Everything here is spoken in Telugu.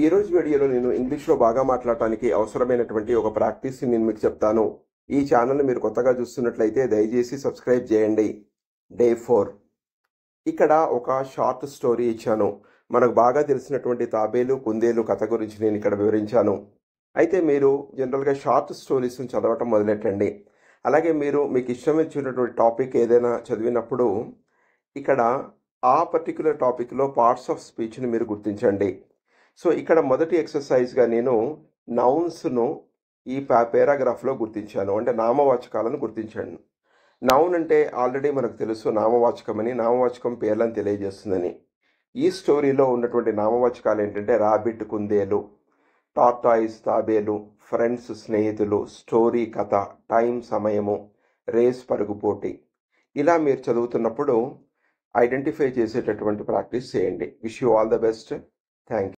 ఈరోజు వీడియోలో నేను ఇంగ్లీష్లో బాగా మాట్లాడటానికి అవసరమైనటువంటి ఒక ప్రాక్టీస్ని నేను మీకు చెప్తాను. ఈ ఛానల్ని మీరు కొత్తగా చూస్తున్నట్లయితే దయచేసి సబ్స్క్రైబ్ చేయండి. డే 4 ఇక్కడ ఒక షార్ట్ స్టోరీ ఇచ్చాను. మనకు బాగా తెలిసినటువంటి తాబేలు కుందేలు కథ గురించి నేను ఇక్కడ వివరించాను. అయితే మీరు జనరల్గా షార్ట్ స్టోరీస్ని చదవటం మొదలెట్టండి. అలాగే మీరు మీకు ఇష్టం వచ్చినటువంటి టాపిక్ ఏదైనా చదివినప్పుడు ఇక్కడ ఆ పర్టిక్యులర్ టాపిక్లో పార్ట్స్ ఆఫ్ స్పీచ్ని మీరు గుర్తించండి. సో ఇక్కడ మొదటి ఎక్సర్సైజ్గా నేను నౌన్స్ను ఈ పేరాగ్రాఫ్లో గుర్తించాను. అంటే నామవాచకాలను గుర్తించాను. నౌన్ అంటే ఆల్రెడీ మనకు తెలుసు నామవాచకం అని. నామవాచకం పేర్లను తెలియజేస్తుందని. ఈ స్టోరీలో ఉన్నటువంటి నామవాచకాలు ఏంటంటే రాబిట్ కుందేలు, టార్టాయిస్ తాబేలు, ఫ్రెండ్స్ స్నేహితులు, స్టోరీ కథ, టైం సమయము, రేస్ పరుగుపోటీ. ఇలా మీరు చదువుతున్నప్పుడు ఐడెంటిఫై చేసేటటువంటి ప్రాక్టీస్ చేయండి. Wish you all the best. Thank you.